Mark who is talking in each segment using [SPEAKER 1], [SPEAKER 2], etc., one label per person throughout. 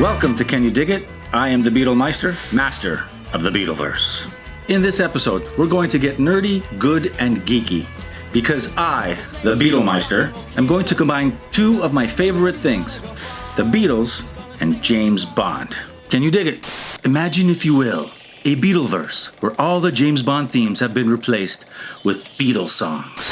[SPEAKER 1] Welcome to Can You Dig It? I am the Beatlemeister, master of the Beatleverse. In this episode, we're going to get nerdy, good, and geeky. Because I, the Beatlemeister, am going to combine two of my favorite things, the Beatles and James Bond. Can you dig it? Imagine, if you will, a Beatleverse where all the James Bond themes have been replaced with Beatles songs.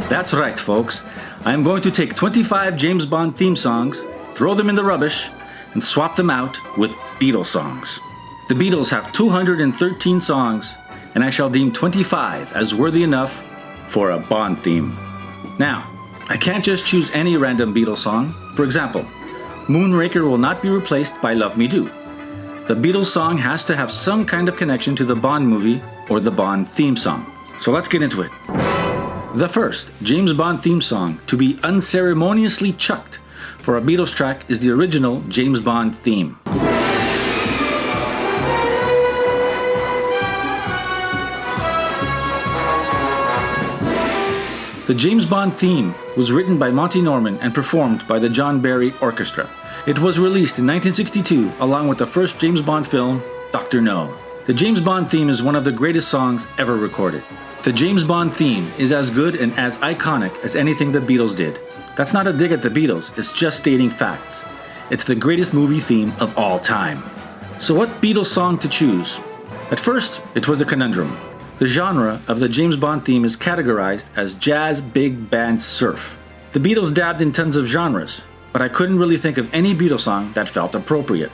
[SPEAKER 1] That's right, folks. I am going to take 25 James Bond theme songs, throw them in the rubbish, and swap them out with Beatles songs. The Beatles have 213 songs, and I shall deem 25 as worthy enough for a Bond theme. Now, I can't just choose any random Beatles song. For example, Moonraker will not be replaced by Love Me Do. The Beatles song has to have some kind of connection to the Bond movie or the Bond theme song. So let's get into it. The first James Bond theme song to be unceremoniously chucked for a Beatles track is the original James Bond theme. The James Bond theme was written by Monty Norman and performed by the John Barry Orchestra. It was released in 1962 along with the first James Bond film, Dr. No. The James Bond theme is one of the greatest songs ever recorded. The James Bond theme is as good and as iconic as anything the Beatles did. That's not a dig at the Beatles, it's just stating facts. It's the greatest movie theme of all time. So what Beatles song to choose? At first, it was a conundrum. The genre of the James Bond theme is categorized as jazz, big band, surf. The Beatles dabbed in tons of genres, but I couldn't really think of any Beatles song that felt appropriate.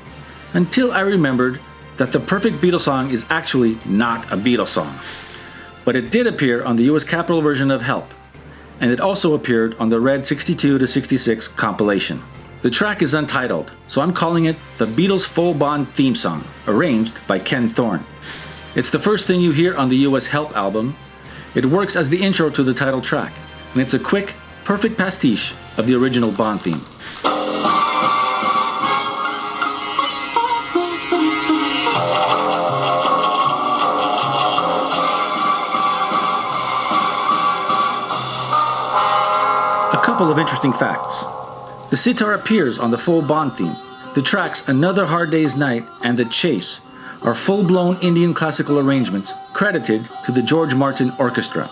[SPEAKER 1] Until I remembered that the perfect Beatles song is actually not a Beatles song. But it did appear on the US Capitol version of Help, and it also appeared on the Red 62 to 66 compilation. The track is untitled, so I'm calling it the Beatles Full Bond theme song, arranged by Ken Thorne. It's the first thing you hear on the US Help album. It works as the intro to the title track, and it's a quick, perfect pastiche of the original Bond theme. A couple of interesting facts. The sitar appears on the full Bond theme. The tracks Another Hard Day's Night and The Chase are full-blown Indian classical arrangements credited to the George Martin Orchestra.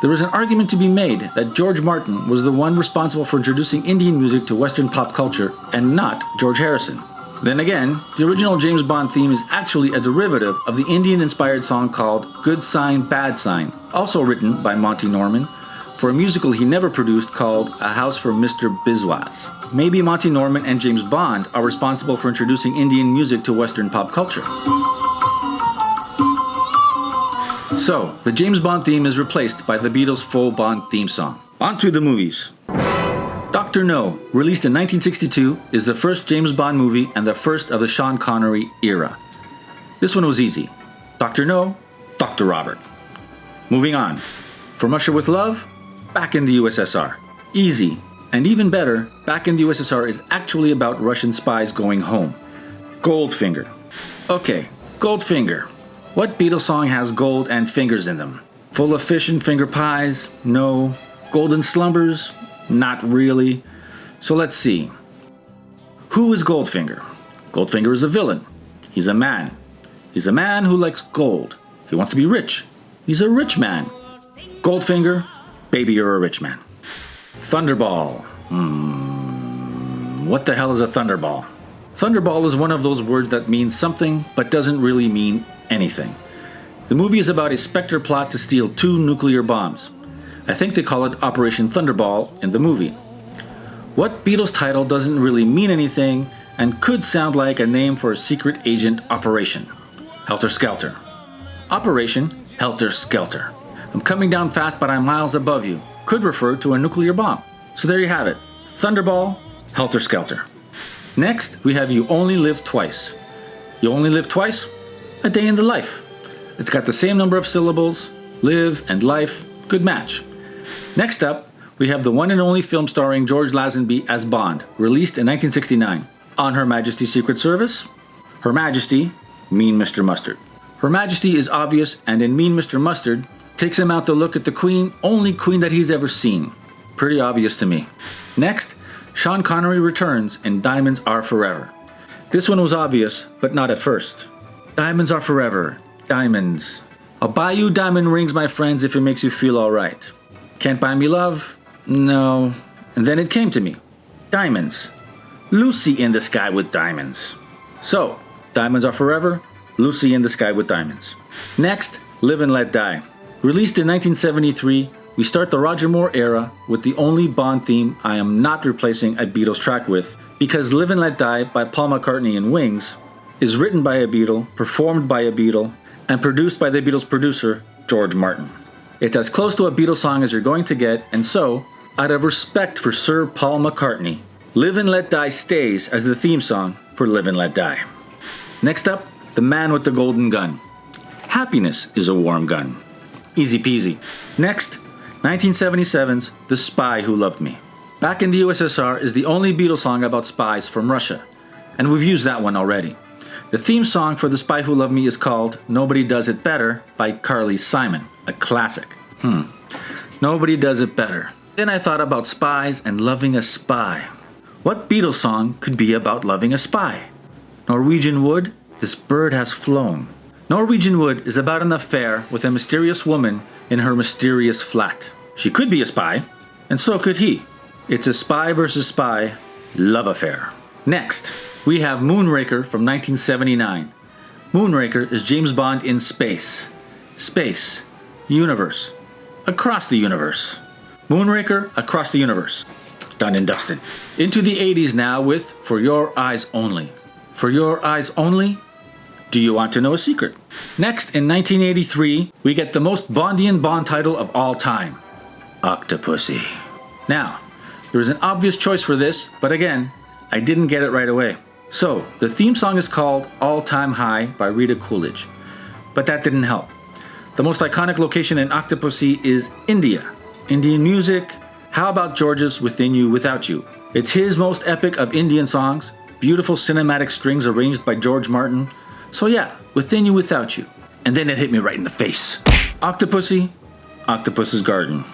[SPEAKER 1] There is an argument to be made that George Martin was the one responsible for introducing Indian music to Western pop culture and not George Harrison. Then again, the original James Bond theme is actually a derivative of the Indian-inspired song called Good Sign, Bad Sign, also written by Monty Norman, for a musical he never produced called A House for Mr. Biswas. Maybe Monty Norman and James Bond are responsible for introducing Indian music to Western pop culture. So, the James Bond theme is replaced by the Beatles' full Bond theme song. On to the movies. Dr. No, released in 1962, is the first James Bond movie and the first of the Sean Connery era. This one was easy. Dr. No, Dr. Robert. Moving on. From Russia with Love, Back in the USSR. Easy. And even better, Back in the USSR is actually about Russian spies going home. Goldfinger. Okay, Goldfinger. What Beatles song has gold and fingers in them? Full of fish and finger pies? No. Golden Slumbers? Not really. So let's see. Who is Goldfinger? Goldfinger is a villain. He's a man. He's a man who likes gold. He wants to be rich. He's a rich man. Goldfinger, baby, you're a rich man. Thunderball. What the hell is a thunderball? Thunderball is one of those words that means something but doesn't really mean anything. The movie is about a Spectre plot to steal 2 nuclear bombs. I think they call it Operation Thunderball in the movie. What Beatles title doesn't really mean anything and could sound like a name for a secret agent operation? Helter Skelter. Operation Helter Skelter. I'm coming down fast but I'm miles above you. Could refer to a nuclear bomb. So there you have it. Thunderball, Helter Skelter. Next, we have You Only Live Twice. You only live twice? A day in the life. It's got the same number of syllables. Live and life. Good match. Next up, we have the one and only film starring George Lazenby as Bond, released in 1969. On Her Majesty's Secret Service, Her Majesty, Mean Mr. Mustard. Her Majesty is obvious, and in Mean Mr. Mustard, Takes him out to look at the queen, only queen that he's ever seen. Pretty obvious to me. Next, Sean Connery returns in Diamonds Are Forever. This one was obvious, but not at first. Diamonds are forever. Diamonds. I'll buy you diamond rings, my friends, if it makes you feel alright. Can't buy me love? No. And then it came to me. Diamonds. Lucy in the Sky with Diamonds. So, Diamonds Are Forever, Lucy in the Sky with Diamonds. Next, Live and Let Die. Released in 1973, we start the Roger Moore era with the only Bond theme I am not replacing a Beatles track with, because Live and Let Die by Paul McCartney and Wings is written by a Beatle, performed by a Beatle, and produced by the Beatles' producer, George Martin. It's as close to a Beatles song as you're going to get, and so, out of respect for Sir Paul McCartney, Live and Let Die stays as the theme song for Live and Let Die. Next up, The Man with the Golden Gun. Happiness is a warm gun. Easy peasy. Next, 1977's The Spy Who Loved Me. Back in the USSR is the only Beatles song about spies from Russia, and we've used that one already. The theme song for The Spy Who Loved Me is called Nobody Does It Better by Carly Simon, a classic. Nobody does it better. Then I thought about spies and loving a spy. What Beatles song could be about loving a spy? Norwegian Wood, This Bird Has Flown. Norwegian Wood is about an affair with a mysterious woman in her mysterious flat. She could be a spy, and so could he. It's a spy versus spy love affair. Next, we have Moonraker from 1979. Moonraker is James Bond in space. Space. Universe. Across the universe. Moonraker, Across the Universe. Done and dusted. Into the 80s now with For Your Eyes Only. For Your Eyes Only? Do you want to know a secret? Next, in 1983, we get the most Bondian Bond title of all time. Octopussy. Now, there is an obvious choice for this, but again, I didn't get it right away. So, the theme song is called All Time High by Rita Coolidge. But that didn't help. The most iconic location in Octopussy is India. Indian music. How about George's Within You, Without You? It's his most epic of Indian songs. Beautiful cinematic strings arranged by George Martin. So yeah, Within You, Without You. And then it hit me right in the face. Octopussy, Octopus's Garden.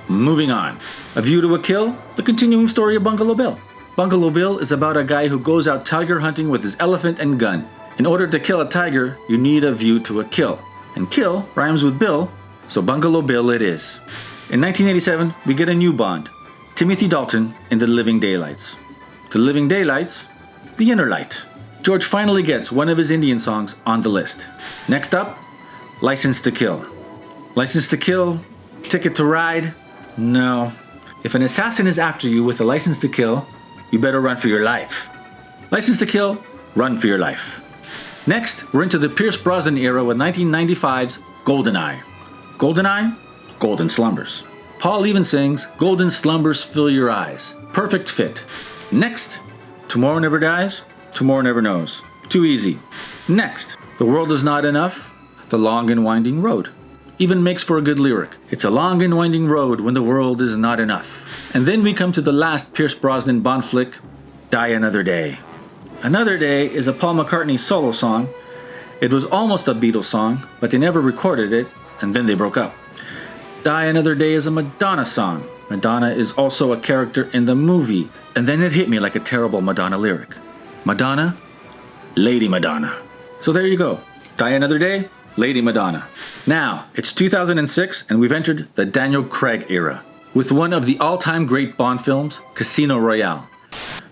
[SPEAKER 1] Moving on. A View to a Kill, the continuing story of Bungalow Bill. Bungalow Bill is about a guy who goes out tiger hunting with his elephant and gun. In order to kill a tiger, you need a view to a kill. And kill rhymes with Bill, so Bungalow Bill it is. In 1987, we get a new Bond, Timothy Dalton in The Living Daylights. The Living Daylights, The Inner Light. George finally gets one of his Indian songs on the list. Next up, License to Kill. License to Kill, Ticket to Ride? No. If an assassin is after you with a license to kill, you better run for your life. License to Kill, run for your life. Next, we're into the Pierce Brosnan era with 1995's GoldenEye. GoldenEye? Golden Slumbers. Paul even sings Golden Slumbers Fill Your Eyes. Perfect fit. Next, Tomorrow Never Dies, Tomorrow Never Knows. Too easy. Next, The World Is Not Enough, The Long and Winding Road. Even makes for a good lyric. It's a long and winding road when the world is not enough. And then we come to the last Pierce Brosnan Bond flick, Die Another Day. Another Day is a Paul McCartney solo song. It was almost a Beatles song, but they never recorded it, and then they broke up. Die Another Day is a Madonna song. Madonna is also a character in the movie. And then it hit me like a terrible Madonna lyric. Madonna, Lady Madonna. So there you go. Die Another Day, Lady Madonna. Now, it's 2006 and we've entered the Daniel Craig era with one of the all-time great Bond films, Casino Royale.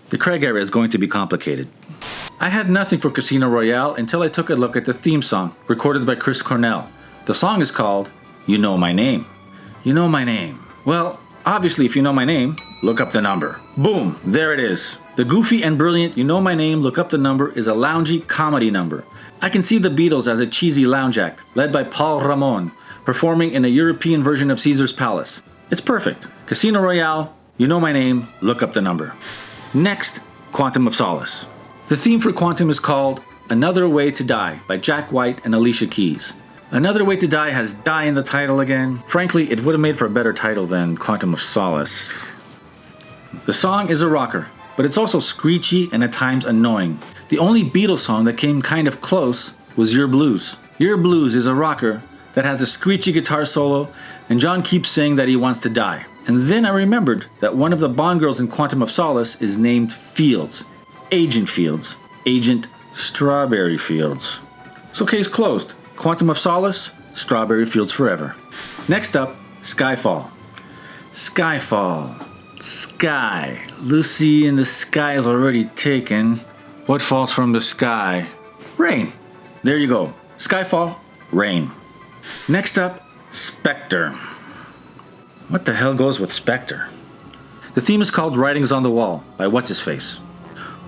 [SPEAKER 1] The Craig era is going to be complicated. I had nothing for Casino Royale until I took a look at the theme song, recorded by Chris Cornell. The song is called You Know My Name. You Know My Name. Well, obviously if you know my name, look up the number. Boom, there it is. The goofy and brilliant You Know My Name, Look Up the Number is a loungy comedy number. I can see the Beatles as a cheesy lounge act, led by Paul Ramon, performing in a European version of Caesar's Palace. It's perfect. Casino Royale, You Know My Name, Look Up the Number. Next, Quantum of Solace. The theme for Quantum is called Another Way to Die by Jack White and Alicia Keys. Another Way to Die has die in the title again. Frankly, it would have made for a better title than Quantum of Solace. The song is a rocker, but it's also screechy and at times annoying. The only Beatles song that came kind of close was Your Blues. Your Blues is a rocker, that has a screechy guitar solo, and John keeps saying that he wants to die. And then I remembered that one of the Bond girls in Quantum of Solace is named Fields. Agent Fields. Agent Strawberry Fields. So case closed. Quantum of Solace, Strawberry Fields Forever. Next up, Skyfall. Skyfall. Sky. Lucy in the sky is already taken. What falls from the sky? Rain. There you go. Skyfall, rain. Next up, Spectre. What the hell goes with Spectre? The theme is called Writings on the Wall by What's-His-Face.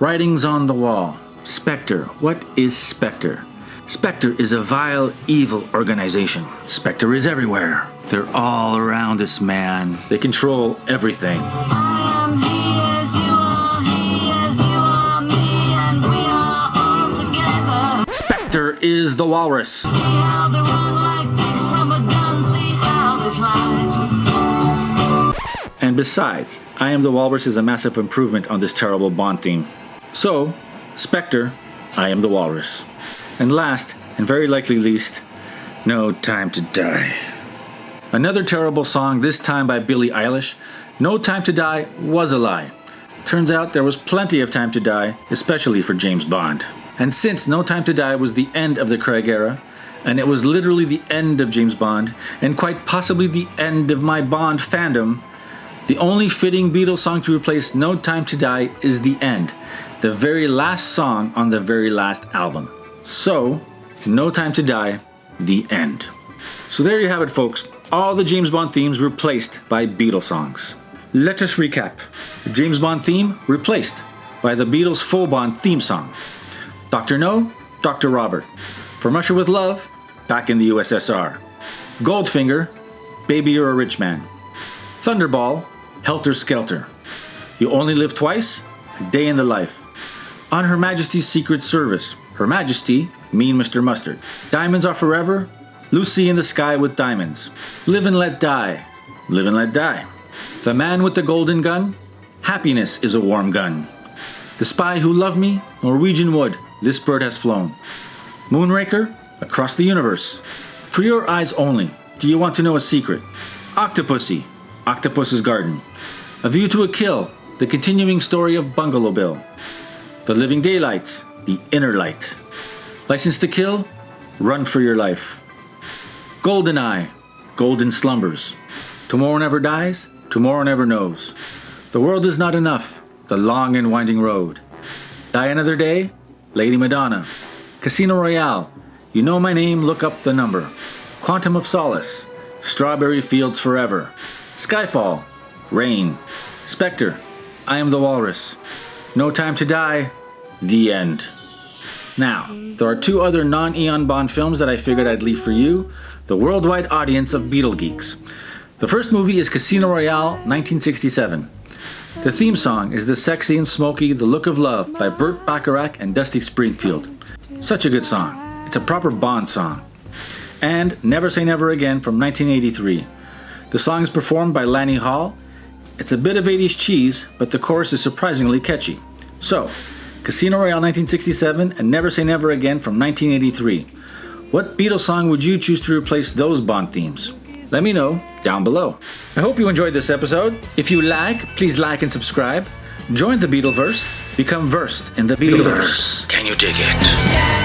[SPEAKER 1] Writings on the Wall. Spectre. What is Spectre? Spectre is a vile, evil organization. Spectre is everywhere. They're all around us, man. They control everything.
[SPEAKER 2] I am he as you are, he as you are, me and we are all together.
[SPEAKER 1] Spectre is the walrus.
[SPEAKER 2] See how they run like pigs from a gun, see how they fly.
[SPEAKER 1] And besides, I Am the Walrus is a massive improvement on this terrible Bond theme. So, Spectre, I Am the Walrus. And last, and very likely least, No Time to Die. Another terrible song, this time by Billie Eilish. No Time to Die was a lie. Turns out there was plenty of time to die, especially for James Bond. And since No Time to Die was the end of the Craig era, and it was literally the end of James Bond, and quite possibly the end of my Bond fandom, the only fitting Beatles song to replace No Time to Die is The End, the very last song on the very last album. So, No Time to Die, The End. So there you have it, folks. All the James Bond themes replaced by Beatles songs. Let us recap. The James Bond theme replaced by the Beatles' full Bond theme song. Dr. No, Dr. Robert. From Russia with Love, back in the USSR. Goldfinger, Baby You're a Rich Man. Thunderball, Helter Skelter. You Only Live Twice, A Day in the Life. On Her Majesty's Secret Service, Her Majesty, Mean Mr. Mustard. Diamonds Are Forever, Lucy in the Sky with Diamonds. Live and Let Die, Live and Let Die. The Man with the Golden Gun, Happiness is a Warm Gun. The Spy Who Loved Me, Norwegian Wood, This Bird Has Flown. Moonraker, Across the Universe. For Your Eyes Only, Do You Want to Know a Secret? Octopussy, Octopus's Garden. A View to a Kill, The Continuing Story of Bungalow Bill. The Living Daylights, The Inner Light. License to Kill, Run for Your Life. GoldenEye, Golden Slumbers. Tomorrow Never Dies, Tomorrow Never Knows. The World Is Not Enough, The Long and Winding Road. Die Another Day, Lady Madonna. Casino Royale, You Know My Name, Look Up the Number. Quantum of Solace, Strawberry Fields Forever. Skyfall, Rain. Spectre, I Am the Walrus. No Time to Die, The End. Now, there are two other non-Eon Bond films that I figured I'd leave for you, the worldwide audience of Beatle geeks. The first movie is Casino Royale, 1967. The theme song is the sexy and smoky The Look of Love by Burt Bacharach and Dusty Springfield. Such a good song. It's a proper Bond song. And Never Say Never Again from 1983. The song is performed by Lanny Hall. It's a bit of 80s cheese, but the chorus is surprisingly catchy. So, Casino Royale 1967 and Never Say Never Again from 1983. What Beatles song would you choose to replace those Bond themes? Let me know down below. I hope you enjoyed this episode. If you please like and subscribe. Join the Beatleverse. Become versed in the Beatleverse. Can you dig it?